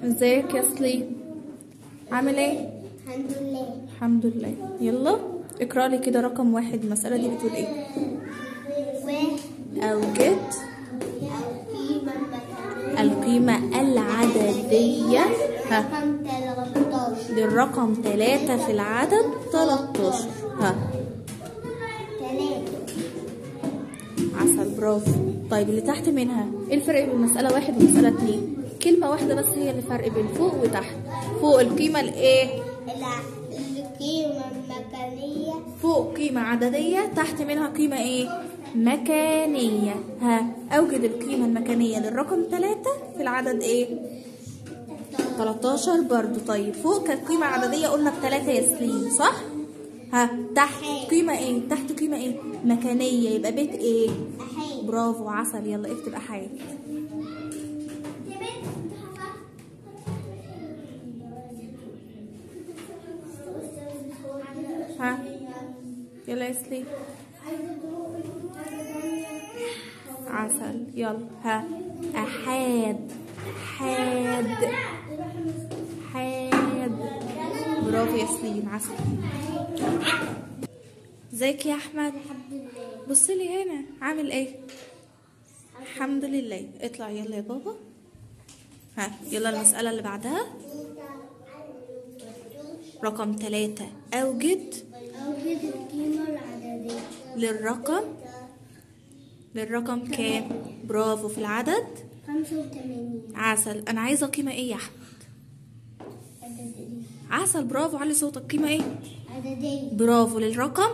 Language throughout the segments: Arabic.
ازيك يا سليم؟ عامل ايه؟ الحمد لله. الحمد لله. يلا اقرا لي كده رقم واحد. المسألة دي بتقول ايه؟ واحد اوجد القيمة القيمة المكانية العددية رقم 13 للرقم 3 في العدد 13. 3. عسل، برافو. طيب اللي تحت منها ايه الفرق بين مسألة واحد ومسألة اتنين؟ كلمة واحدة بس هي اللي فرق بين فوق وتحت. فوق القيمة الايه؟ القيمة المكانية. فوق قيمة عددية، تحت منها قيمة ايه؟ مكانية. اوجد القيمة المكانية للرقم 3 في العدد ايه؟ 13 برضو. طيب فوق كانت قيمة عددية قلنا ب3 يا سليم، صح؟ تحت قيمة ايه؟ تحت قيمة ايه؟ مكانية، يبقى بيت ايه؟ أحيي. برافو، عسل. يلا اكتب احاد. يلا يا سليم. عسل. يلا احاد. حاد. حاد. برافو يا سليم، عسل. ازيك يا احمد؟ بص لي هنا، عامل ايه؟ الحمد لله. اطلع يلا يا بابا. يلا المسألة اللي بعدها. رقم 3. اوجد القيمة العددية للرقم كام؟ برافو، في العدد 85. عسل. انا عايزة قيمة ايه يا احمد؟ عددية. عسل، برافو. علي صوتك. قيمة ايه؟ عددية. برافو، للرقم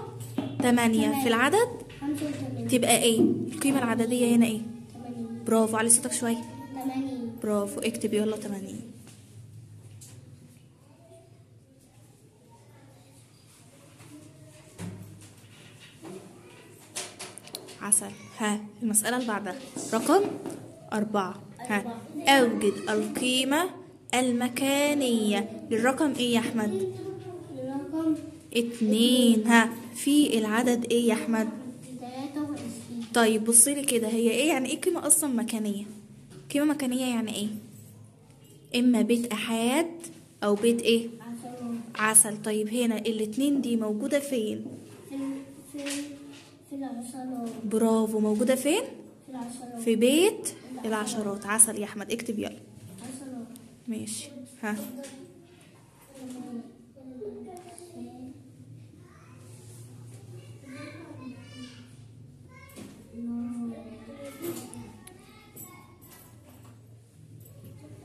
8 في العدد 85. تبقى ايه؟ القيمة العددية هنا ايه؟ 80. برافو، علي صوتك شوية. 80. برافو، اكتب يلا 80. عسل. المسألة اللي بعدها رقم 4. اوجد القيمة المكانية للرقم ايه يا احمد؟ الرقم 2. في العدد ايه يا احمد؟ 23. طيب بصيلي كده، هي ايه يعني ايه قيمة اصلا مكانية؟ قيمة مكانية يعني ايه؟ اما بيت احاد او بيت ايه؟ عسل. طيب هنا الاتنين دي موجودة فين؟ في العشرات. برافو، موجودة فين؟ في العشرات. في بيت العشرات. عسل يا احمد، اكتب يلا. عشرات. ماشي.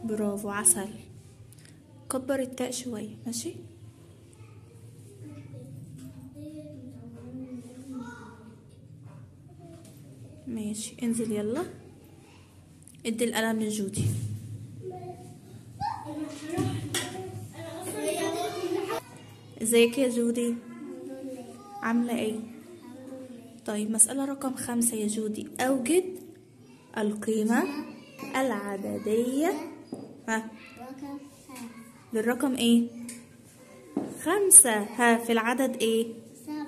برافو، عسل. كبر التاء شوية. ماشي. ماشي، انزل يلا. ادي القلم لجودي. ازيك يا جودي؟ عاملة ايه؟ طيب مسألة رقم 5 يا جودي. اوجد القيمة العددية رقم للرقم ايه؟ 5. في العدد ايه؟ 57.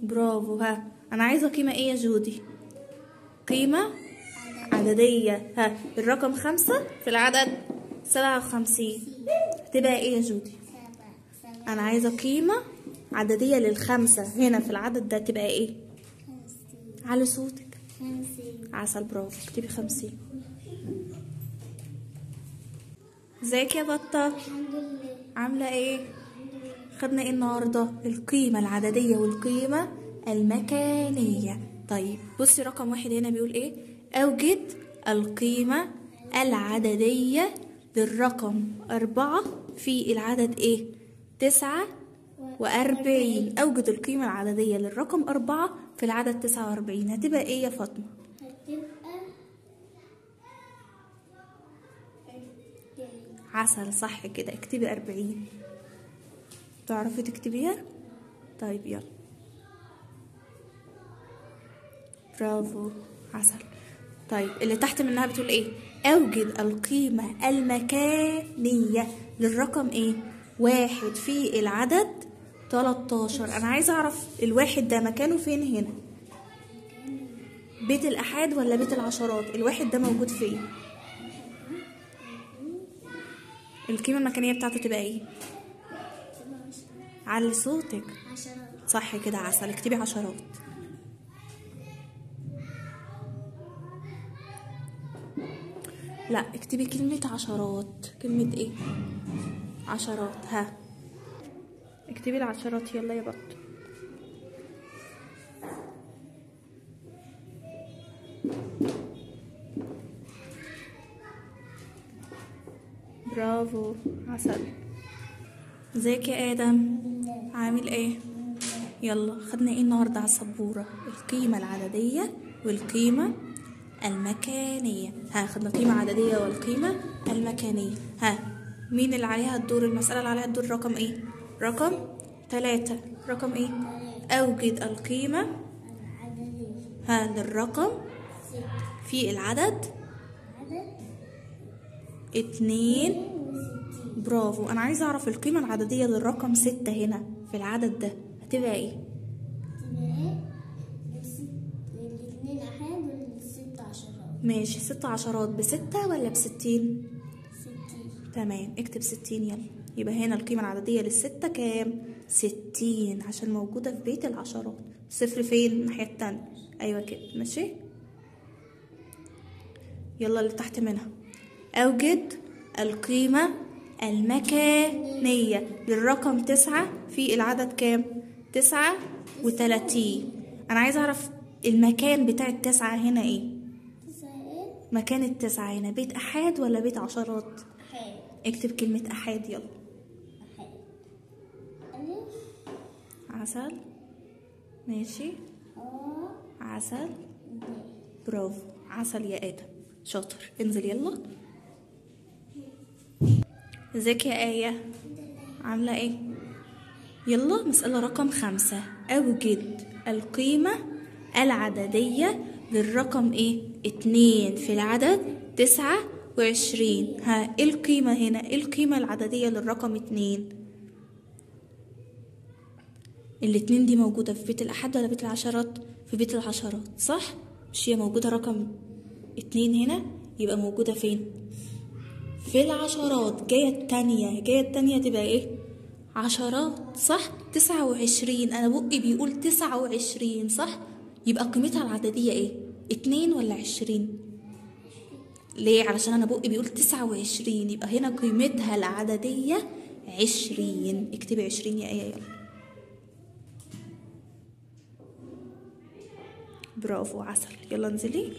برافو. انا عايزة قيمة ايه يا جودي؟ قيمة عددية. الرقم 5 في العدد 57 هتبقى ايه يا جودي؟ انا عايزة قيمة عددية لل5 هنا في العدد ده تبقى ايه؟ على صوتك. 50. عسل، برافو. اكتبي 50. ازيك يا بطة؟ الحمد لله. عاملة ايه؟ خدنا ايه النهاردة؟ القيمة العددية والقيمة المكانية. طيب بصي رقم 1 هنا بيقول ايه؟ اوجد القيمة العددية للرقم 4 في العدد ايه؟ 49. اوجد القيمة العددية للرقم 4 في العدد 49 هتبقى ايه يا فاطمة؟ هتبقى عسل، صح كده. اكتبي 40. تعرفي تكتبيها؟ طيب يلا. برافو، عسل. طيب اللي تحت منها بتقول ايه؟ اوجد القيمة المكانية للرقم ايه؟ 1 في العدد 13. انا عايزة اعرف الواحد ده مكانه فين هنا؟ بيت الأحاد ولا بيت العشرات؟ الواحد ده موجود فين؟ القيمة المكانية بتاعته تبقى ايه؟ علي صوتك. عشرات. صح كده عسل. اكتبي عشرات. لا اكتبي كلمة عشرات. كلمة ايه؟ عشرات. ها اكتبي العشرات يلا يا بط. برافو عسل. ازيك يا ادم؟ عامل ايه؟ يلا خدنا ايه النهارده على السبوره؟ القيمه العدديه والقيمه المكانيه. ها خدنا قيمه عدديه والقيمه المكانيه. ها مين اللي عليها الدور؟ المساله اللي عليها الدور رقم ايه؟ رقم 3. رقم ايه؟ اوجد القيمه ها للرقم في العدد 2. برافو. انا عايزه اعرف القيمه العدديه للرقم 6 هنا في العدد ده هتبقى ايه؟ الاتنين أحاد والست عشرات. ماشي. 6 عشرات ب6 ولا ب60؟ 60. تمام اكتب 60 يلا. يبقى هنا القيمه العدديه لل6 كام؟ 60 عشان موجوده في بيت العشرات. صفر فين؟ الناحيه التانية. ايوه كده ماشي. يلا اللي تحت منها. اوجد القيمه المكانية للرقم 9 في العدد كام؟ 39. أنا عايزة أعرف المكان بتاع التسعة هنا إيه؟ مكان التسعة هنا بيت أحاد ولا بيت عشرات؟ أحاد. اكتب كلمة أحاد يلا. أحاد. ألف. عسل. ماشي. عسل. برافو عسل يا آدم. شاطر. انزل يلا. ازيك يا آية؟ عاملة ايه؟ يلا مسألة رقم 5. اوجد القيمة العددية للرقم ايه؟ 2 في العدد 29. ها ايه القيمة هنا؟ ايه القيمة العددية للرقم 2؟ الاتنين دي موجودة في بيت الأحد ولا بيت العشرات؟ في بيت العشرات صح؟ مش هي موجودة رقم 2 هنا؟ يبقى موجودة فين؟ في العشرات. جاية التانية تبقى ايه؟ عشرات صح؟ 29. انا بقي بيقول 29 صح؟ يبقى قيمتها العددية ايه؟ 2 ولا 20؟ ليه؟ علشان انا بقي بيقول 29 يبقى هنا قيمتها العددية 20. اكتبي 20 يا ايه يلا. برافو عسل. يلا انزلي.